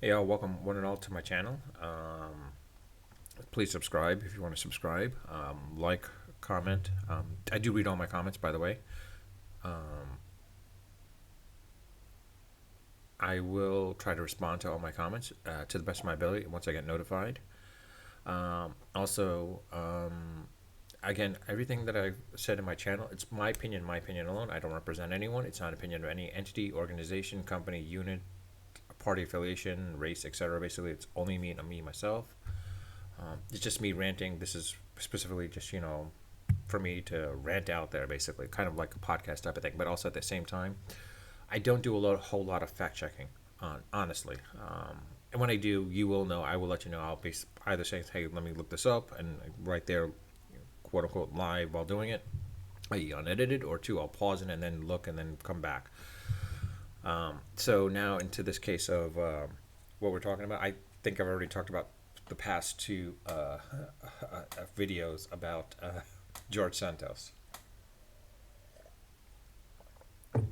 Hey, y'all, welcome one and all to my channel. Please subscribe if you want to subscribe. Like, comment. I do read all my comments, by the way. Um, I will try to respond to all my comments to the best of my ability once I get notified. Also, again, everything that I've said in my channel, it's my opinion alone. I don't represent anyone. It's not an opinion of any entity, organization, company, unit, party affiliation, race, etc. Basically, it's only me myself. It's just me ranting. This is specifically just, for me to rant out there, basically, kind of like a podcast type of thing. But also at the same time, I don't do whole lot of fact checking, honestly. And when I do, you will know. I will let you know. I'll be either saying, "Hey, let me look this up," and right there, quote unquote, live while doing it, i.e., unedited, or two, I'll pause it and then look and then come back. So now into this case of what we're talking about. I think I've already talked about the past two videos about George Santos.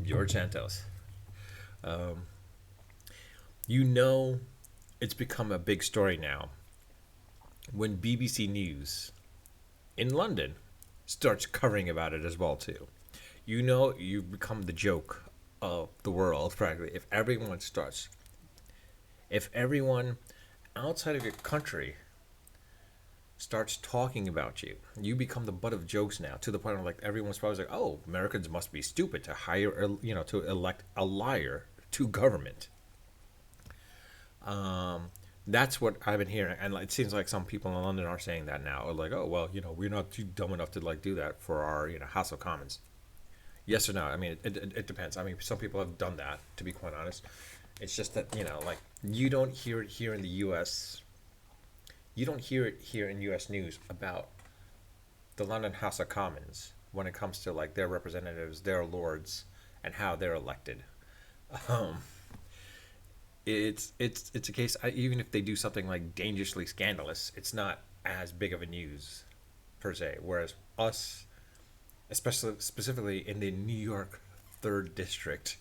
George Santos. Um, you know, it's become a big story now when BBC News in London starts covering about it as well too. You know, you've become the joke of the world practically. If everyone outside of your country starts talking about you, you become the butt of jokes now, to the point of like everyone's probably like, "Oh, Americans must be stupid to to elect a liar to government." That's what I've been hearing, and it seems like some people in London are saying that now. Or like, "Oh, well, we're not too dumb enough to like do that for our House of Commons." Yes or no? I mean, it depends. I mean, some people have done that, to be quite honest. It's just that like you don't hear it here in the U.S. You don't hear it here in U.S. news about the London House of Commons when it comes to like their representatives, their lords, and how they're elected. Um, it's a case. Even if they do something like dangerously scandalous, it's not as big of a news per se. Whereas us, especially specifically in the New York third district,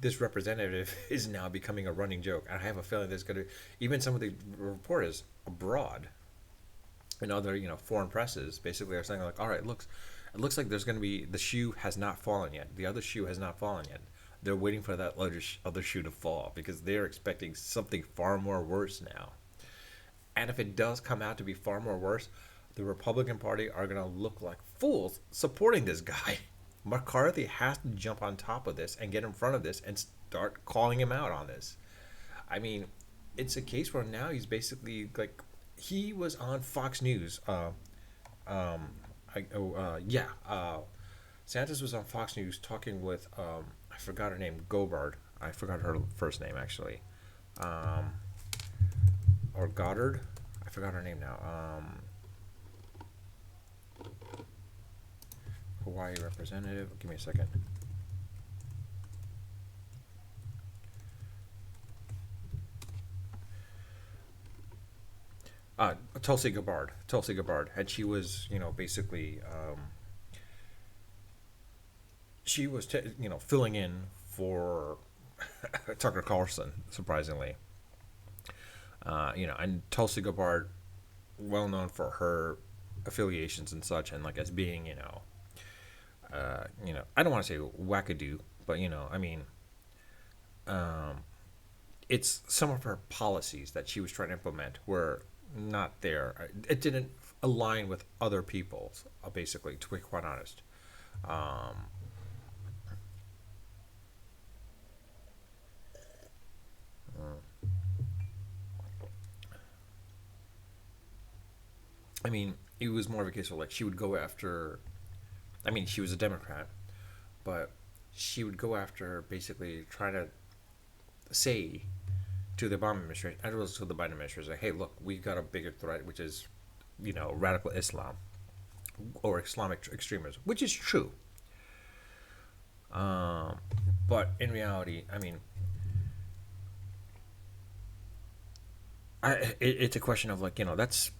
this representative is now becoming a running joke. And I have a feeling there's going to even some of the reporters abroad and other foreign presses basically are saying like, all right, it looks like there's going to be the shoe has not fallen yet. The other shoe has not fallen yet. They're waiting for that other shoe to fall because they're expecting something far more worse now. And if it does come out to be far more worse, the Republican Party are going to look like fools supporting this guy. McCarthy has to jump on top of this and get in front of this and start calling him out on this. I mean, it's a case where now he's basically like he was on Fox News. Um, yeah, Santos was on Fox News talking with I forgot her name, Gabbard. I forgot her first name actually, um, or Goddard. I forgot her name now. Hawaii representative. Give me a second. Tulsi Gabbard. Tulsi Gabbard, and she was, basically, she was, filling in for Tucker Carlson, surprisingly. And Tulsi Gabbard, well known for her affiliations and such, and like as being, I don't want to say wackadoo, but I mean, um, it's some of her policies that she was trying to implement were not there. It didn't align with other people's, basically, to be quite honest. Um, I mean, it was more of a case of like she would go after. I mean, she was a Democrat, but she would go after basically trying to say to the Obama administration, as well as to the Biden administration, like, hey, look, we got a bigger threat, which is, radical Islam or Islamic extremism, which is true. Um, but in reality, I mean, it's a question of like, that's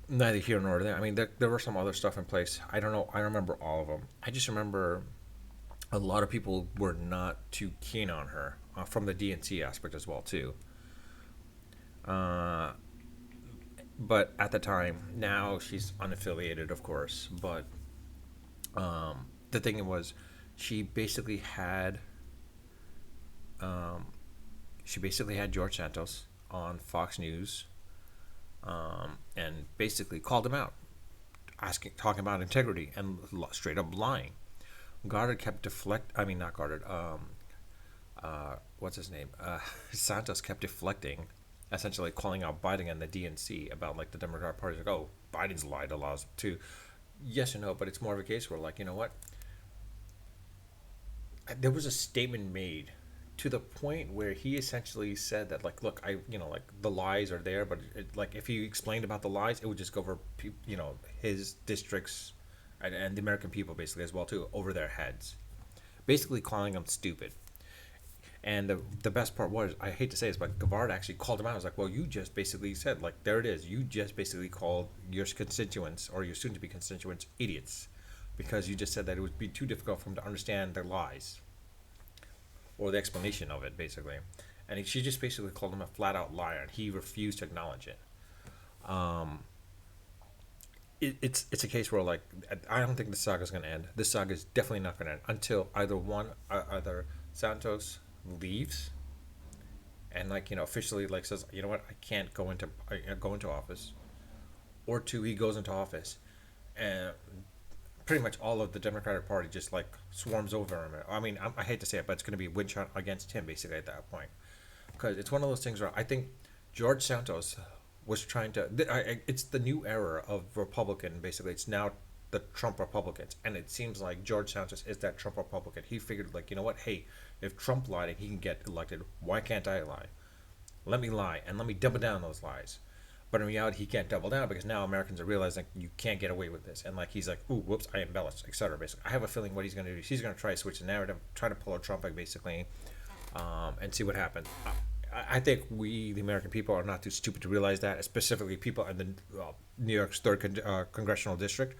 neither here nor there. I mean, there were some other stuff in place. I don't know. I don't remember all of them. I just remember a lot of people were not too keen on her from the DNC aspect as well too. Uh, but at the time, now she's unaffiliated, of course. But the thing was, she basically had um, she basically had George Santos on Fox News, and basically called him out, talking about integrity and straight up lying. Goddard kept deflect. I mean, not Goddard. What's his name? Santos kept deflecting, essentially calling out Biden and the DNC about like the Democratic Party. Like, oh, Biden's lied allows to. Yes or no, but it's more of a case where like, you know what? There was a statement made to the point where he essentially said that like, look, like the lies are there, but like if he explained about the lies, it would just go over his districts and the American people basically as well too, over their heads, basically calling them stupid. And the best part was, I hate to say this, but Gabbard actually called him out. I was like, well, you just basically said, like, there it is. You just basically called your constituents or your soon-to-be constituents idiots because you just said that it would be too difficult for them to understand their lies or the explanation of it, basically. And she just basically called him a flat-out liar, and he refused to acknowledge it. It's a case where, like, I don't think the saga is going to end. This saga is definitely not going to end until either Santos leaves and like officially like says, you know what, I can't go into office, or two, he goes into office and pretty much all of the Democratic Party just like swarms over him. I mean, I hate to say it, but it's going to be a witch hunt against him basically at that point, because it's one of those things where I think George Santos was trying to it's the new era of Republican. Basically, it's now the Trump Republicans, and it seems like George Santos is that Trump Republican. He figured, like, you know what, hey, if Trump lied and he can get elected, why can't I lie? Let me lie and let me double down those lies. But in reality, he can't double down because now Americans are realizing you can't get away with this. And like he's like, ooh, whoops, I embellished, etc. Basically, I have a feeling what he's going to do is he's going to try to switch the narrative, try to pull a Trump like basically, and see what happens. I think we, the American people, are not too stupid to realize that, specifically people in the New York's third congressional district.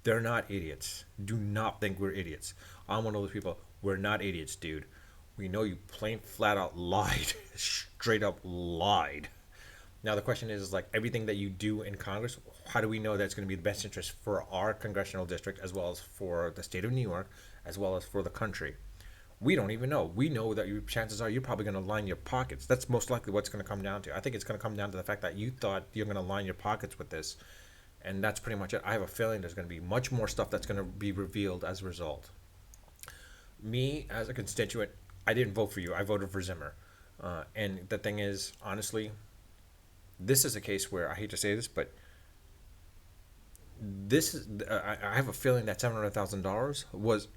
They're not idiots. Do not think we're idiots. I'm one of those people. We're not idiots, dude. We know you plain flat out lied. Straight up lied. Now the question is like everything that you do in Congress, how do we know that's going to be the best interest for our congressional district as well as for the state of New York as well as for the country? We don't even know. We know that chances are you're probably going to line your pockets. That's most likely what's going to come down to. I think it's going to come down to the fact that you thought you're going to line your pockets with this. And that's pretty much it. I have a feeling there's going to be much more stuff that's going to be revealed as a result. Me, as a constituent, I didn't vote for you. I voted for Zimmer. And the thing is, honestly, this is a case where, I hate to say this, but this is, I have a feeling that $700,000 was,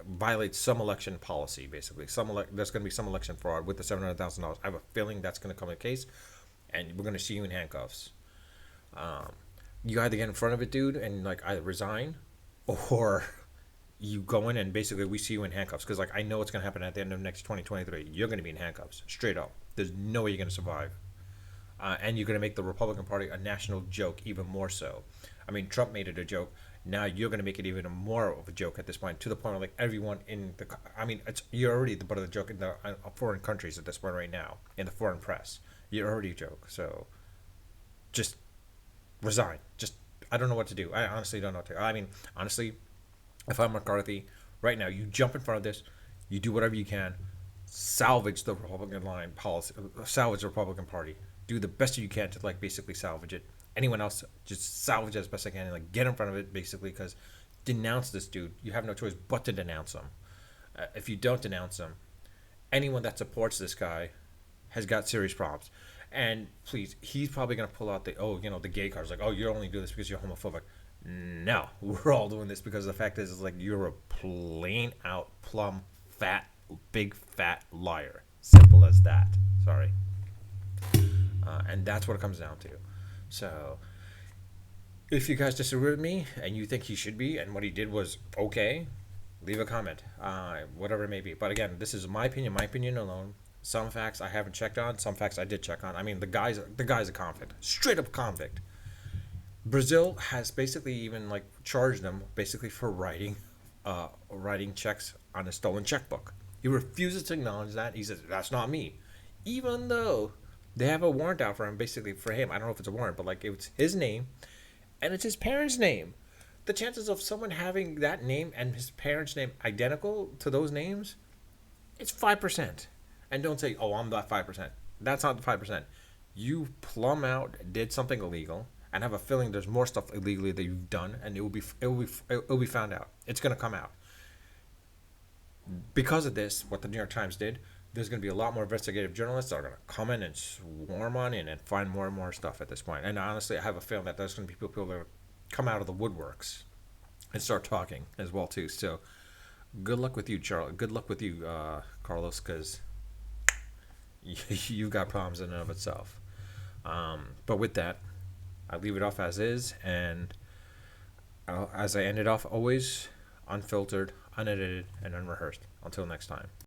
violates some election policy, basically. There's going to be some election fraud with the $700,000. I have a feeling that's going to come to the case, and we're going to see you in handcuffs. You either get in front of it, dude, and like either resign, or you go in and basically we see you in handcuffs. Because like I know what's gonna happen at the end of next 2023. You're gonna be in handcuffs, straight up. There's no way you're gonna survive, and you're gonna make the Republican Party a national joke even more so. I mean, Trump made it a joke. Now you're gonna make it even more of a joke at this point, to the point where like everyone in the, I mean, you're already the butt of the joke in the foreign countries at this point right now, in the foreign press. You're already a joke. So just resign. Just, I don't know what to do. I honestly don't know what to do. I mean, honestly, if I'm McCarthy, right now, you jump in front of this, you do whatever you can, salvage the Republican line policy, salvage the Republican Party, do the best you can to like basically salvage it. Anyone else, just salvage it as best I can and like get in front of it basically, because denounce this dude. You have no choice but to denounce him. If you don't denounce him, anyone that supports this guy has got serious problems. And please, he's probably going to pull out the gay cards. Like, oh, you only do this because you're homophobic. No, we're all doing this because the fact is like you're a plain out, plumb, big fat liar. Simple as that. Sorry. And that's what it comes down to. So, if you guys disagree with me and you think he should be and what he did was okay, leave a comment. Whatever it may be. But again, this is my opinion alone. Some facts I haven't checked on. Some facts I did check on. I mean, the guy's a convict, straight up convict. Brazil has basically even like charged him basically for writing writing checks on a stolen checkbook. He refuses to acknowledge that. He says, that's not me. Even though they have a warrant out for him, basically for him. I don't know if it's a warrant, but like it's his name and it's his parents' name. The chances of someone having that name and his parents' name identical to those names, it's 5%. And don't say, oh, I'm that 5%. That's not the 5%. You plumb out, did something illegal, and have a feeling there's more stuff illegally that you've done, and it will be found out. It's gonna come out. Because of this, what the New York Times did, there's going to be a lot more investigative journalists that are going to come in and swarm on in and find more and more stuff at this point. And honestly, I have a feeling that there's going to be people that come out of the woodworks and start talking as well too. So, good luck with you, Charles. Good luck with you, Carlos, because you've got problems in and of itself. But with that, I leave it off as is, and as I ended off, always unfiltered, unedited, and unrehearsed. Until next time.